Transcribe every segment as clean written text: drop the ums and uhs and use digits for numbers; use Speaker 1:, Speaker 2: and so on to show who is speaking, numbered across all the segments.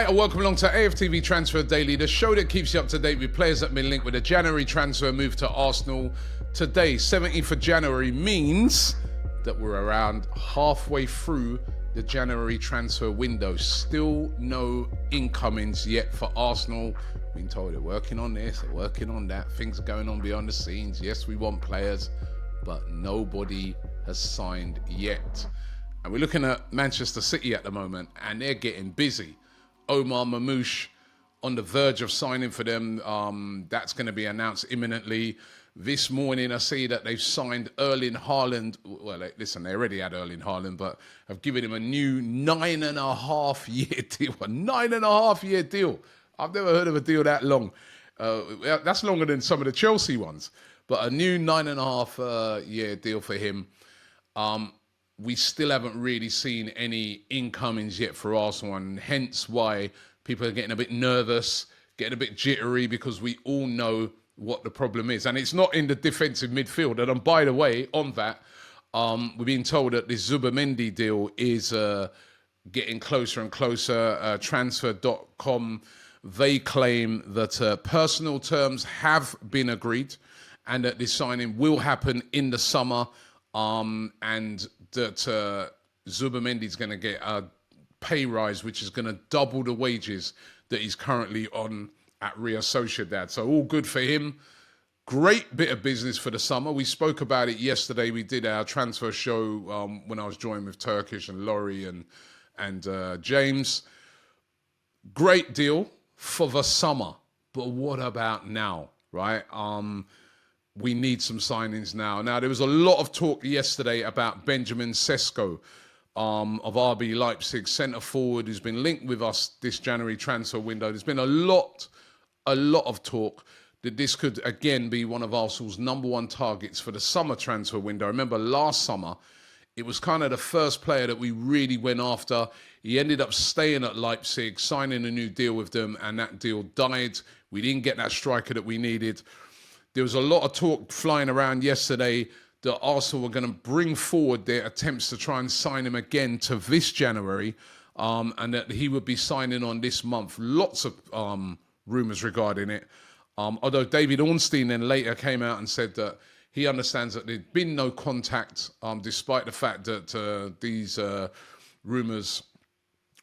Speaker 1: Right, and welcome along to AFTV Transfer Daily, the show that keeps you up to date with players that have been linked with a January transfer move to Arsenal. Today, 17th of January, means that we're around halfway through the January transfer window. Still no incomings yet for Arsenal. Been told they're working on this, they're working on that. Things are going on behind the scenes. Yes, we want players, but nobody has signed yet. And we're looking at Manchester City at the moment, and they're getting busy. Omar Mamouche on the verge of signing for them. That's going to be announced imminently. This morning, I see that they've signed Erling Haaland. Well, listen, they already had Erling Haaland, but have given him a new 9.5-year deal. A 9.5-year deal. I've never heard of a deal that long. That's longer than some of the Chelsea ones. But a new 9.5-year deal for him. We still haven't really seen any incomings yet for Arsenal, and hence why people are getting a bit nervous, getting a bit jittery, because we all know what the problem is. And it's not in the defensive midfield. And by the way, on that, we're being told that this Zubimendi deal is getting closer and closer. Transfer.com, they claim that personal terms have been agreed and that this signing will happen in the summer, and that Zubimendi's going to get a pay rise, which is going to double the wages that he's currently on at Real Sociedad. So all good for him. Great bit of business for the summer. We spoke about it yesterday. We did our transfer show when I was joined with Turkish and Laurie and James. Great deal for the summer. But what about now, right? We need some signings now. Now, there was a lot of talk yesterday about Benjamin Sesko of RB Leipzig, centre forward, who's been linked with us this January transfer window. There's been a lot of talk that this could again be one of Arsenal's number one targets for the summer transfer window. I remember last summer, it was kind of the first player that we really went after. He ended up staying at Leipzig, signing a new deal with them, and that deal died. We didn't get that striker that we needed. There was a lot of talk flying around yesterday that Arsenal were going to bring forward their attempts to try and sign him again to this January, and that he would be signing on this month. Lots of rumours regarding it. Although David Ornstein then later came out and said that he understands that there'd been no contact, despite the fact that these rumours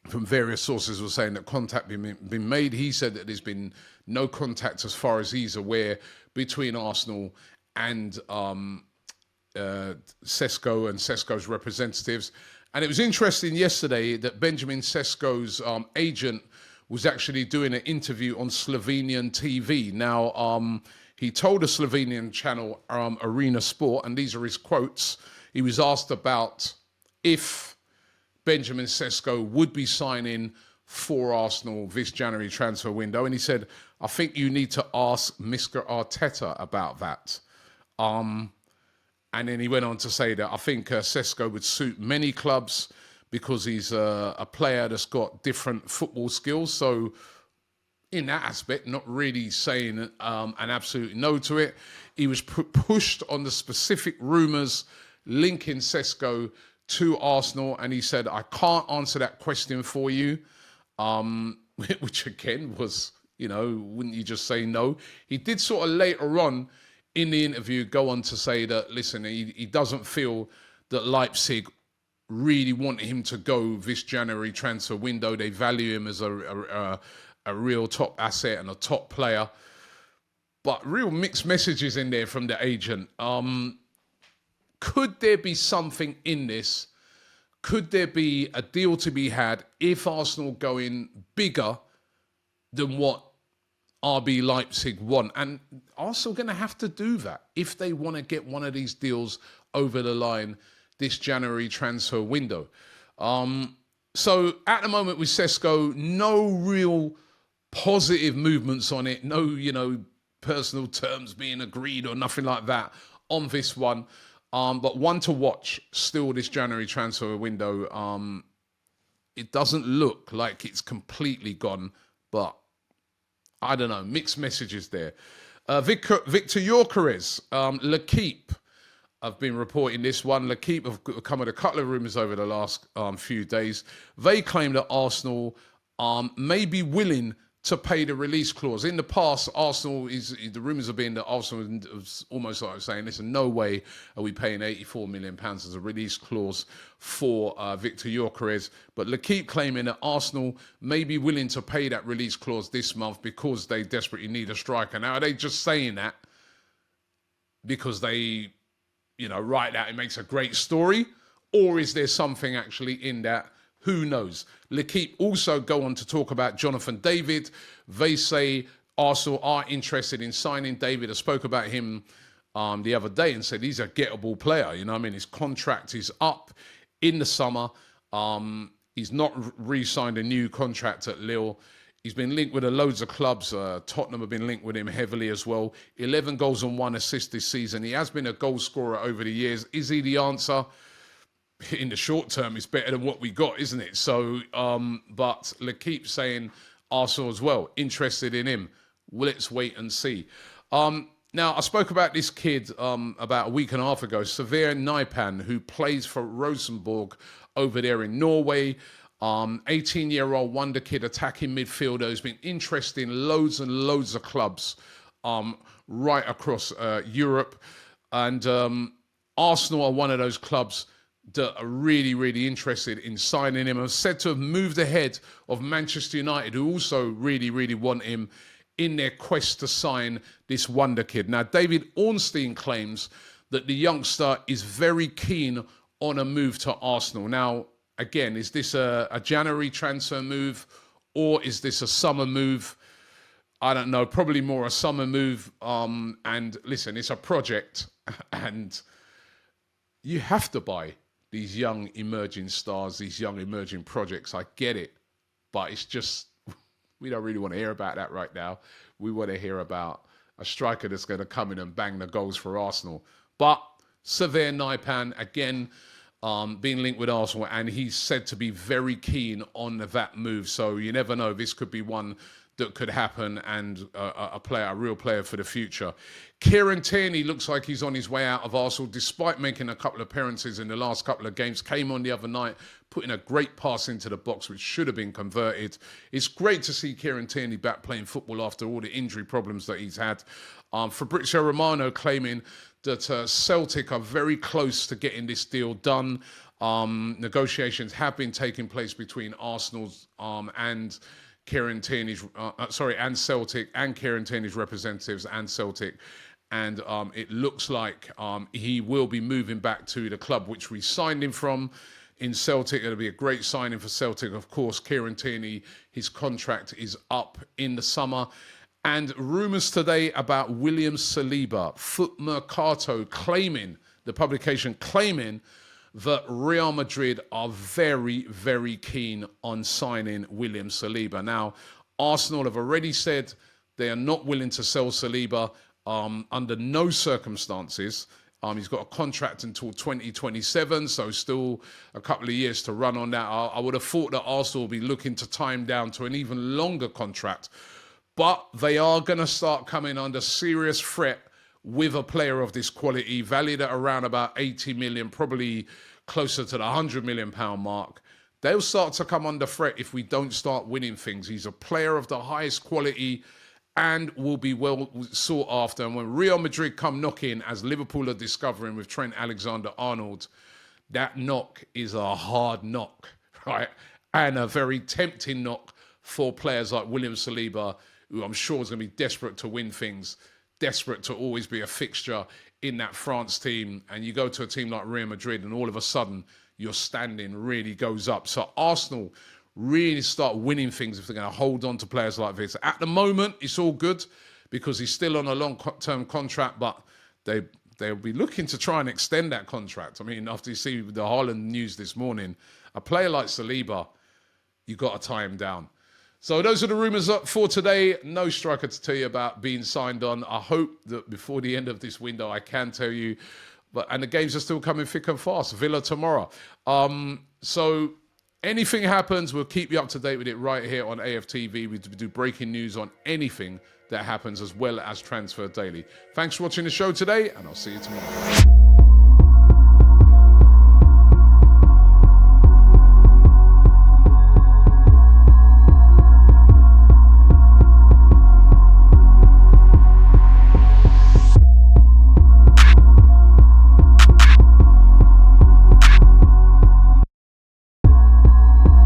Speaker 1: from various sources were saying that contact been made. He said that there's been no contact as far as he's aware between Arsenal and Sesko and Sesko's representatives. And it was interesting yesterday that Benjamin Sesko's agent was actually doing an interview on Slovenian TV. Now, he told a Slovenian channel, Arena Sport, and these are his quotes. He was asked about if Benjamin Sesko would be signing for Arsenal this January transfer window. And he said, I think you need to ask Mr. Arteta about that. And then he went on to say that I think Sesko would suit many clubs because he's a player that's got different football skills. So in that aspect, not really saying an absolute no to it. He was pushed on the specific rumours linking Sesko to Arsenal, and he said, I can't answer that question for you, which again was, wouldn't you just say no? He did sort of later on in the interview go on to say that, listen, he doesn't feel that Leipzig really want him to go this January transfer window. They value him as a real top asset and a top player. But real mixed messages in there from the agent. Could there be something in this? Could there be a deal to be had if Arsenal go in bigger than what RB Leipzig want? And Arsenal going to have to do that if they want to get one of these deals over the line this January transfer window. So at the moment with Sesko, no real positive movements on it. No, personal terms being agreed or nothing like that on this one. But one to watch still this January transfer window. It doesn't look like it's completely gone, but I don't know, mixed messages there. Viktor Gyökeres, L'Équipe have been reporting this one. L'Équipe have come with a couple of rumours over the last few days. They claim that Arsenal may be willing to pay the release clause. In the past, Arsenal the rumours have been that Arsenal was almost like saying, listen, no way are we paying £84 million as a release clause for Viktor Gyökeres. But L'Équipe claiming that Arsenal may be willing to pay that release clause this month because they desperately need a striker. Now, are they just saying that because they, write that it makes a great story? Or is there something actually in that? Who knows? L'Équipe also go on to talk about Jonathan David. They say Arsenal are interested in signing David. I spoke about him the other day and said he's a gettable player. His contract is up in the summer. He's not re-signed a new contract at Lille. He's been linked with loads of clubs. Tottenham have been linked with him heavily as well. 11 goals and 1 assist this season. He has been a goal scorer over the years. Is he the answer? In the short term, it's better than what we got, isn't it? So, but L'Équipe saying Arsenal as well, interested in him. Well, let's wait and see. Now, I spoke about this kid about a week and a half ago, Sverre Nypan, who plays for Rosenborg over there in Norway. 18-year-old Wonderkid, attacking midfielder, who's been interested in loads and loads of clubs right across Europe. And Arsenal are one of those clubs that are really, really interested in signing him. Are said to have moved ahead of Manchester United, who also really, really want him in their quest to sign this Wonderkid. Now, David Ornstein claims that the youngster is very keen on a move to Arsenal. Now, again, is this a January transfer move or is this a summer move? I don't know, probably more a summer move. And listen, it's a project and you have to buy these young emerging stars, these young emerging projects. I get it, but it's just, we don't really want to hear about that right now. We want to hear about a striker that's going to come in and bang the goals for Arsenal. But Sverre Nypan, again, being linked with Arsenal, and he's said to be very keen on that move. So you never know, this could be one that could happen and a real player for the future. Kieran Tierney looks like he's on his way out of Arsenal, despite making a couple of appearances in the last couple of games. Came on the other night, putting a great pass into the box, which should have been converted. It's great to see Kieran Tierney back playing football after all the injury problems that he's had. Fabrizio Romano claiming that Celtic are very close to getting this deal done. Negotiations have been taking place between Arsenal's and Kieran Tierney's, and Celtic, and Kieran Tierney's representatives and Celtic. And it looks like he will be moving back to the club which we signed him from in Celtic. It'll be a great signing for Celtic. Of course, Kieran Tierney, his contract is up in the summer. And rumours today about William Saliba, Foot Mercato the publication claiming that Real Madrid are very, very keen on signing William Saliba. Now, Arsenal have already said they are not willing to sell Saliba under no circumstances. He's got a contract until 2027, so still a couple of years to run on that. I would have thought that Arsenal will be looking to tie him down to an even longer contract. But they are going to start coming under serious threat with a player of this quality, valued at around about 80 million, probably closer to the £100 million mark. They'll start to come under threat if we don't start winning things. He's a player of the highest quality and will be well sought after. And when Real Madrid come knocking, as Liverpool are discovering with Trent Alexander-Arnold, that knock is a hard knock, right? And a very tempting knock for players like William Saliba, who I'm sure is going to be desperate to win things, desperate to always be a fixture in that France team. And you go to a team like Real Madrid and all of a sudden your standing really goes up. So Arsenal really start winning things if they're going to hold on to players like this. At the moment, it's all good because he's still on a long-term contract, but they'll be looking to try and extend that contract. I mean, after you see the Haaland news this morning, a player like Saliba, you've got to tie him down. So those are the rumours for today. No striker to tell you about being signed on. I hope that before the end of this window, I can tell you. And the games are still coming thick and fast. Villa tomorrow. So anything happens, we'll keep you up to date with it right here on AFTV. We do breaking news on anything that happens as well as Transfer Daily. Thanks for watching the show today, and I'll see you tomorrow.